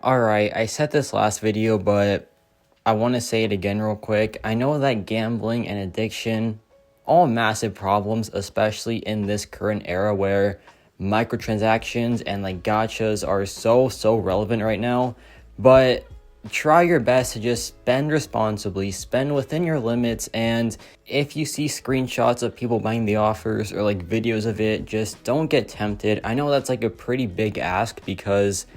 Alright, I said this last video, but I want to say it again real quick. I know that gambling and addiction, all massive problems, especially in this current era where microtransactions and like gachas are so relevant right now. But try your best to just spend responsibly, spend within your limits, and if you see screenshots of people buying the offers or like videos of it, just don't get tempted. I know that's like a pretty big ask because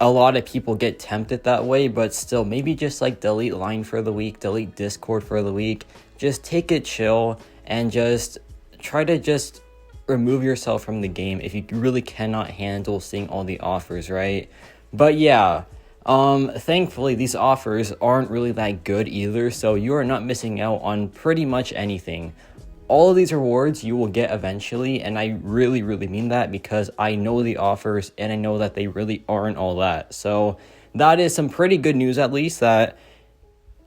a lot of people get tempted that way, but still, maybe just like delete Line for the week, delete Discord for the week, just take it chill and just try to just remove yourself from the game if you really cannot handle seeing all the offers, right? But yeah, thankfully these offers aren't really that good either, so you are not missing out on pretty much anything. All of these rewards you will get eventually, and I really mean that because I know the offers and I know that they really aren't all that. So that is some pretty good news, at least, that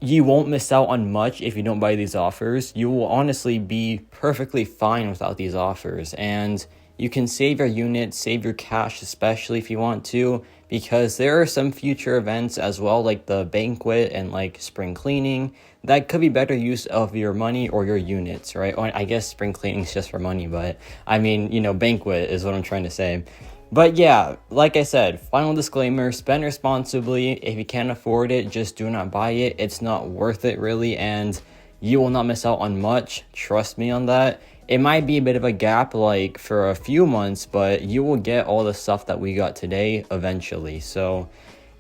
you won't miss out on much if you don't buy these offers. You will honestly be perfectly fine without these offers, and you can save your units, save your cash, especially if you want to, because there are some future events as well, like the banquet and like spring cleaning, that could be better use of your money or your units, right? Or I guess spring cleaning is just for money, but I mean, banquet is what I'm trying to say. But yeah, like I said, final disclaimer, spend responsibly. If you can't afford it, just do not buy it. It's not worth it really, and you will not miss out on much. Trust me on that. It might be a bit of a gap, like for a few months, but you will get all the stuff that we got today eventually. So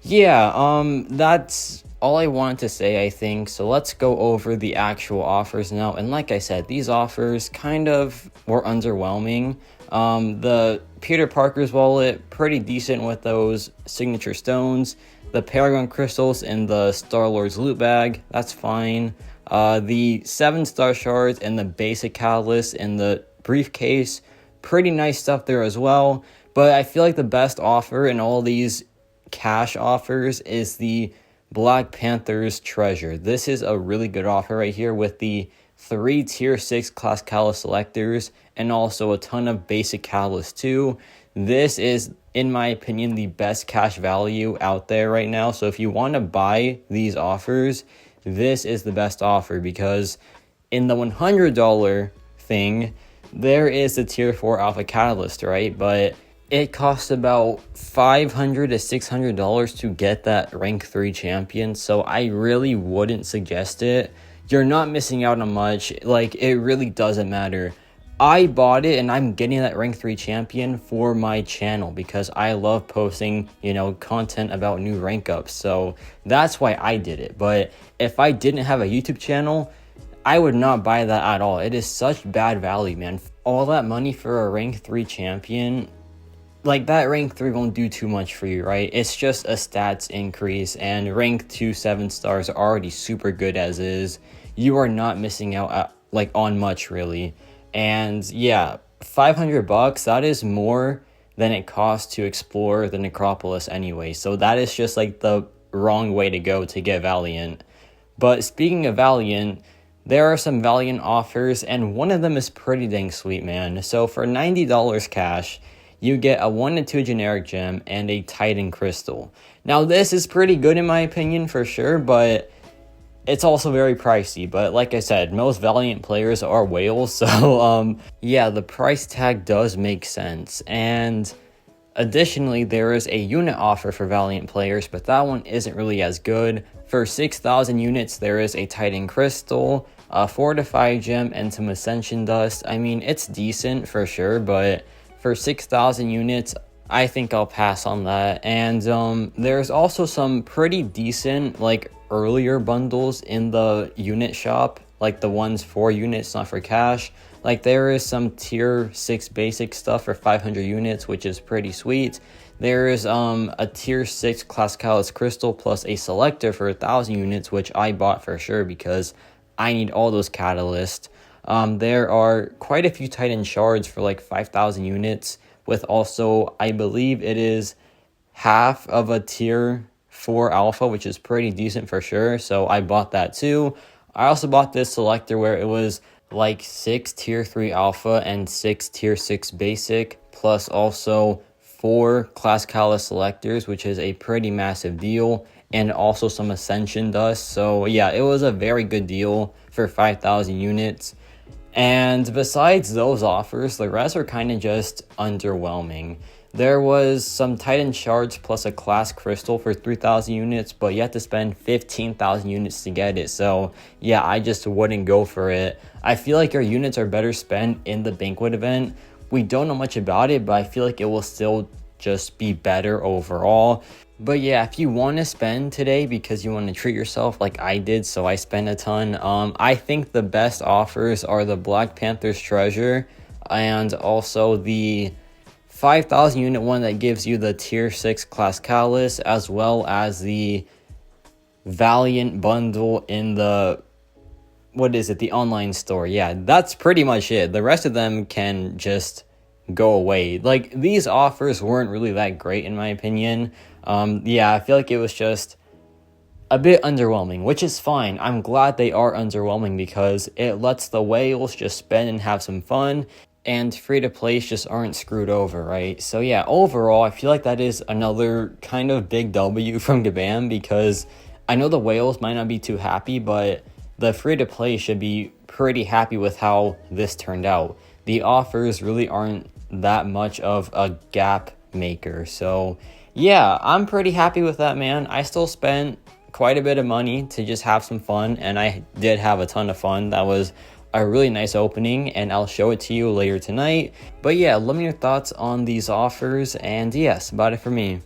yeah, that's all I wanted to say, I think. So let's go over the actual offers now. And like I said, these offers kind of were underwhelming. The Peter Parker's wallet, pretty decent with those signature stones. The Paragon crystals in the Star-Lord's loot bag, that's fine. The 7-star shards and the basic catalyst in the briefcase, pretty nice stuff there as well. But I feel like the best offer in all these cash offers is the Black Panther's treasure. This is a really good offer right here with the 3 tier 6 class catalyst selectors and also a ton of basic catalyst too. This is, in my opinion, the best cash value out there right now. So if you want to buy these offers, this is the best offer, because in the $100 thing, there is the tier 4 alpha catalyst, right? But it costs about $500 to $600 to get that rank 3 champion, so I really wouldn't suggest it. You're not missing out on much. Like, it really doesn't matter. I bought it and I'm getting that rank 3 champion for my channel because I love posting, content about new rank ups. So that's why I did it. But if I didn't have a YouTube channel, I would not buy that at all. It is such bad value, man. All that money for a rank 3 champion, like that rank 3 won't do too much for you, right? It's just a stats increase, and rank 2 7 stars are already super good as is. You are not missing out on much really. And yeah, $500, that is more than it costs to explore the Necropolis anyway. So that is just like the wrong way to go to get Valiant. But speaking of Valiant, there are some Valiant offers, and one of them is pretty dang sweet, man. So for $90 cash, you get a 1 to 2 generic gem and a Titan crystal. Now this is pretty good in my opinion for sure, but it's also very pricey. But like I said, most Valiant players are whales, so yeah, the price tag does make sense. And additionally, there is a unit offer for Valiant players, but that one isn't really as good. For 6,000 units, there is a Titan crystal, a fortified gem, and some ascension dust. I mean, it's decent for sure, but for 6,000 units, I think I'll pass on that. And there's also some pretty decent earlier bundles in the unit shop, like the ones for units, not for cash. Like there is some tier 6 basic stuff for 500 units, which is pretty sweet. There is a tier 6 class catalyst crystal plus a selector for 1,000 units, which I bought for sure because I need all those catalysts. There are quite a few Titan shards for 5,000 units, with also, I believe it is half of a tier 4 alpha, which is pretty decent for sure. So I bought that too. I also bought this selector where it was 6 tier 3 alpha and 6 tier 6 basic, plus also 4 Class Callus selectors, which is a pretty massive deal, and also some Ascension dust. So yeah, it was a very good deal for 5,000 units. And besides those offers, the rest are kind of just underwhelming. There was some Titan shards plus a class crystal for 3,000 units, but you have to spend 15,000 units to get it. So yeah, I just wouldn't go for it. I feel like your units are better spent in the banquet event. We don't know much about it, but I feel like it will still just be better overall. But yeah, if you want to spend today because you want to treat yourself like I did, so I spent a ton, I think the best offers are the Black Panther's Treasure and also the 5,000 unit one that gives you the tier 6 Class Callus, as well as the Valiant bundle in the, the online store. Yeah, that's pretty much it. The rest of them can just go away. Like, these offers weren't really that great in my opinion. Yeah, I feel like it was just a bit underwhelming, which is fine. I'm glad they are underwhelming because it lets the whales just spend and have some fun, and free-to-plays just aren't screwed over, right? So yeah, overall, I feel like that is another kind of big W from Gabam, because I know the whales might not be too happy, but the free-to-play should be pretty happy with how this turned out. The offers really aren't that much of a gap maker. So yeah, I'm pretty happy with that, man. I still spent quite a bit of money to just have some fun, and I did have a ton of fun. That was a really nice opening, and I'll show it to you later tonight. But yeah, let me know your thoughts on these offers, and yes, about it for me.